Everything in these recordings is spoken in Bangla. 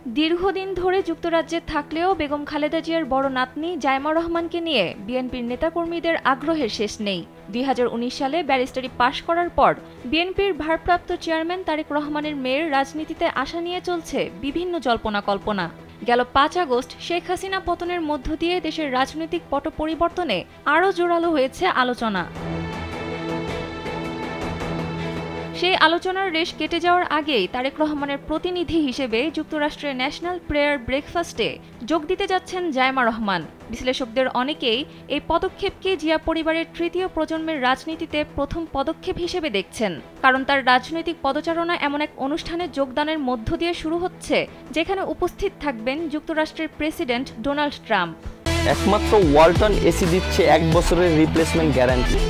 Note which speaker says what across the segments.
Speaker 1: দীর্ঘদিন ধরে যুক্তরাজ্যে থাকলেও বেগম খালেদা জিয়ার বড় নাতনি জাইমা রহমানকে নিয়ে বিএনপির নেতাকর্মীদের আগ্রহের শেষ নেই। ২০১৯ সালে ব্যারিস্টারি পাশ করার পর বিএনপির ভারপ্রাপ্ত চেয়ারম্যান তারেক রহমানের মেয়ের রাজনীতিতে আসা নিয়ে চলছে বিভিন্ন জল্পনা কল্পনা। গেল ৫ আগস্ট শেখ হাসিনা পতনের মধ্য দিয়ে দেশের রাজনৈতিক পট পরিবর্তনে আরও জোরালো হয়েছে আলোচনা। সেই আলোচনার রেশ কেটে যাওয়ার আগেই তারেক রহমানের প্রতিনিধি হিসেবে যুক্তরাষ্ট্রের ন্যাশনাল প্রেয়ার ব্রেকফাস্টে যোগ দিতে যাচ্ছেন জাইমা রহমান। বিশ্লেষকদের অনেকেই এই পদক্ষেপকে জিয়া পরিবারের তৃতীয় প্রজন্মের রাজনীতিতে প্রথম পদক্ষেপ হিসেবে দেখছেন, কারণ তার রাজনৈতিক পদচারণা এমন এক অনুষ্ঠানে যোগদানের মধ্য দিয়ে শুরু হচ্ছে যেখানে উপস্থিত থাকবেন যুক্তরাষ্ট্রের প্রেসিডেন্ট ডোনাল্ড ট্রাম্প।
Speaker 2: একমাত্র ওয়ালটন এসি দিচ্ছে ১ বছরের রিপ্লেসমেন্ট গ্যারান্টি।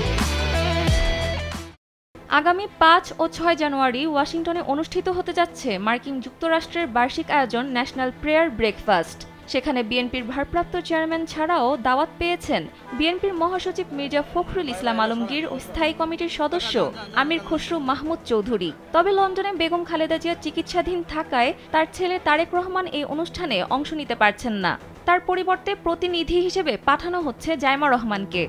Speaker 1: আগামী ৫ ও ৬ জানুয়ারি ওয়াশিংটনে অনুষ্ঠিত হতে যাচ্ছে মার্কিন যুক্তরাষ্ট্রের বার্ষিক আয়োজন ন্যাশনাল প্রেয়ার ব্রেকফাস্ট। সেখানে বিএনপির ভারপ্রাপ্ত চেয়ারম্যান ছাড়াও দাওয়াত পেয়েছেন বিএনপির মহাসচিব মির্জা ফখরুল ইসলাম আলমগীর ও স্থায়ী কমিটির সদস্য আমির খসরু মাহমুদ চৌধুরী। তবে লন্ডনে বেগম খালেদা জিয়া চিকিৎসাধীন থাকায় তার ছেলে তারেক রহমান এই অনুষ্ঠানে অংশ নিতে পারছেন না। তার পরিবর্তে প্রতিনিধি হিসেবে পাঠানো হচ্ছে জাইমা রহমানকে।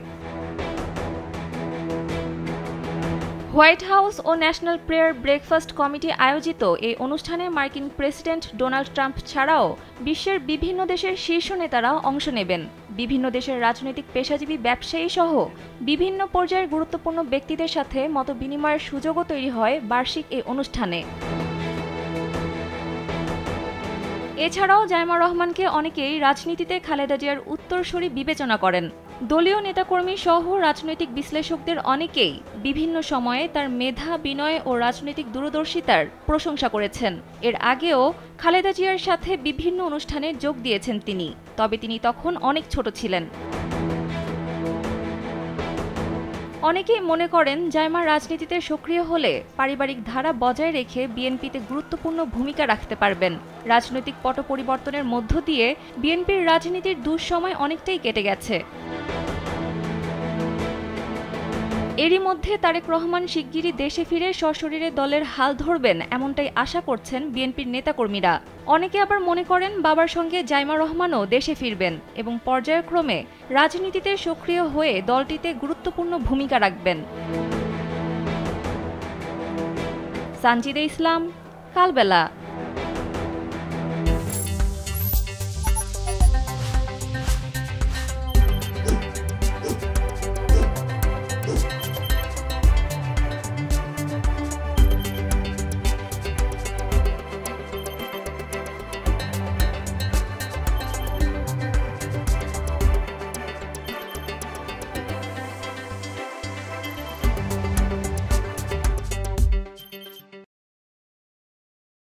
Speaker 1: হোয়াইট হাউস ও ন্যাশনাল প্রেয়ার ব্রেকফাস্ট কমিটি আয়োজিত এই অনুষ্ঠানে মার্কিন প্রেসিডেন্ট ডোনাল্ড ট্রাম্প ছাড়াও বিশ্বের বিভিন্ন দেশের শীর্ষ নেতারা অংশ নেবেন। বিভিন্ন দেশের রাজনৈতিক পেশাজীবী ব্যবসায়ী সহ বিভিন্ন পর্যায়ের গুরুত্বপূর্ণ ব্যক্তিদের সাথে মতবিনিময়ের সুযোগও তৈরি হয় বার্ষিক এই অনুষ্ঠানে। এছাড়াও জাইমা রহমানকে অনেকেই রাজনীতিতে খালেদা জিয়ার উত্তরসূরি বিবেচনা করেন। দলীয় নেতাকর্মী সহ রাজনৈতিক বিশ্লেষকদের অনেকেই বিভিন্ন সময়ে তার মেধা, বিনয় ও রাজনৈতিক দূরদর্শিতার প্রশংসা করেছেন। এর আগেও খালেদা জিয়ার সাথে বিভিন্ন অনুষ্ঠানে যোগ দিয়েছেন তিনি, তবে তিনি তখন অনেক ছোট ছিলেন। অনেকেই মনে করেন জাইমা রাজনীতিতে সক্রিয় হলে পারিবারিক ধারা বজায় রেখে বিএনপিতে গুরুত্বপূর্ণ ভূমিকা রাখতে পারবেন। রাজনৈতিক পট পরিবর্তনের মধ্য দিয়ে বিএনপির রাজনীতির দুঃসময় অনেকটাই কেটে গেছে। এরই মধ্যে তারেক রহমান শিগগিরই দেশে ফিরে সশরীরে দলের হাল ধরবেন এমনটাই আশা করছেন বিএনপির নেতাকর্মীরা। অনেকে আবার মনে করেন বাবার সঙ্গে জাইমা রহমানও দেশে ফিরবেন এবং পর্যায়ক্রমে রাজনীতিতে সক্রিয় হয়ে দলটিতে গুরুত্বপূর্ণ ভূমিকা রাখবেন। সানজিদা ইসলাম, কালবেলা।